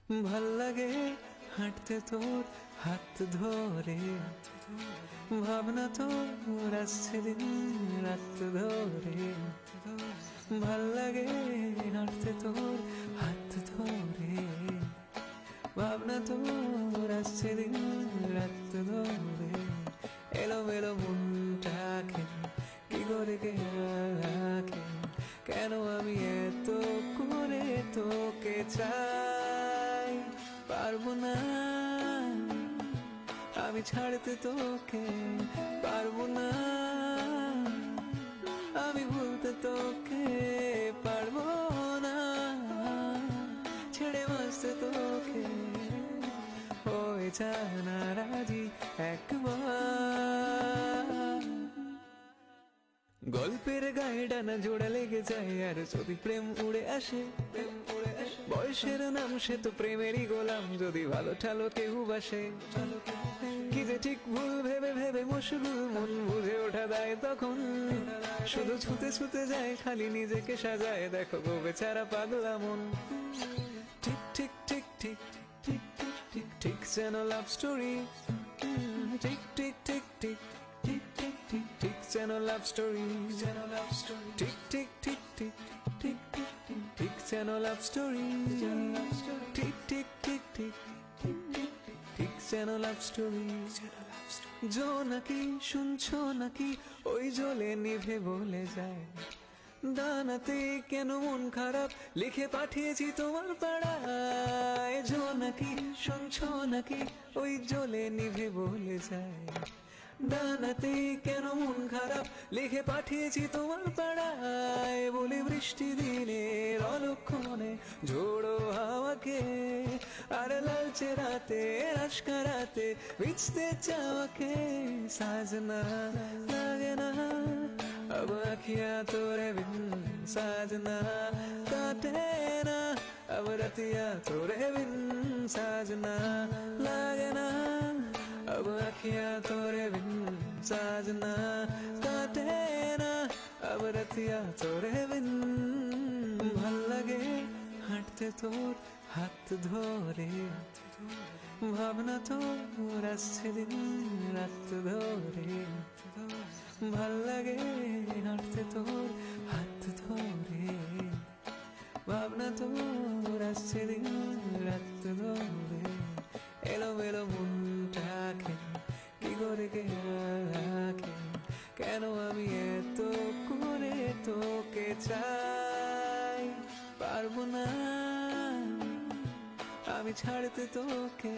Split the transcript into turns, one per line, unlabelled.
ভাল লাগে হাঁটতে তোর হাত ধরে, ভাবনা তোর আসছে দিন রাত ধরে। ভাল লাগে হাঁটতে তোর হাত ধরে, ভাবনা তোর আসছে দিন রাত ধরে। এলোমেলো মনটাকে কি করে কে রাখে, কেন আমি এত করে তোকে চাই। পারবো না আমি ছাড়তে তোকে, পারবো না আমি ভুলতে তোকে, পারবো না ছেড়ে বাঁচতে তোকে। হয়ে জানা রাজি একবার, গল্পের গায়ে ডানা জোড়া লেগে যায়, আর যদি প্রেম উড়ে আসে, বয়সের নাম সে তো প্রেমেরই গোলাম। যদি ভালো ঠালো কেউ বাসে, কি যে ঠিক ভুল ভেবে ভেবে মশগুল মন বুঝে ওঠা দেয় তখন। শুধু ছুতে ছুতে যায় খালি নিজেকে সাজায়, দেখো গো বেচারা পাগলা মন। ঠিক ঠিক ঠিক ঠিক ঠিক ঠিক ঠিক ঠিক যেন লাভ স্টোরি, ঠিক ঠিক ঠিক ঠিক ঠিক ঠিক ঠিক ঠিক যেন লাভ স্টোরি, যেন লাভ স্টোরি। ঠিক ঠিক ঠিক ঠিক ঠিক ঠিক ঠিক ঠিক যেন লাভ স্টোরি, ঠিক ঠিক ঠিক ঠিক ঠিক ঠিক ঠিক যেন লাভ স্টোরি। জোনাকি শুনছো নাকি, ওই জ্বলে নিভে বলে যায়। দানাতে কেন মন খারাপ লিখে পাঠিয়েছি তোমার পাড়ায়। জোনাকি শুনছো নাকি, ওই জ্বলে নিভে বলে যায়। দানাতে কেন মন খারাপ লিখে পাঠিয়েছি তোমার পাড়ায়। বলে বৃষ্টি দিনের অলক্ষণে ঝোড়ো হাওয়াকে, আর লালচে রাতে আশকা রাতে ভিজতে চাওয়াকে। সাজনা লাগে না अब अखियां तोरे बिन, साजना काटे ना अब रतिया तोरे बिन। साजना लागे ना अब अखियां तोरे बिन, साजना काटे ना अब रतिया तोरे बिन। ভাল লাগে হাঁটতে তোর হাত ধরে, ভাবনা তোর আসছে দিন রাত ধরে। ভাল লাগে হাঁটতে তোর হাত ধরে, ভাবনা তোর আসছে দিন রাত ধরে। এলোমেলো মনটাকে কি করে কে রাখে, কেন আমি এত করে তোকে চাই। পারবো না আমি ছাড়তে তোকে।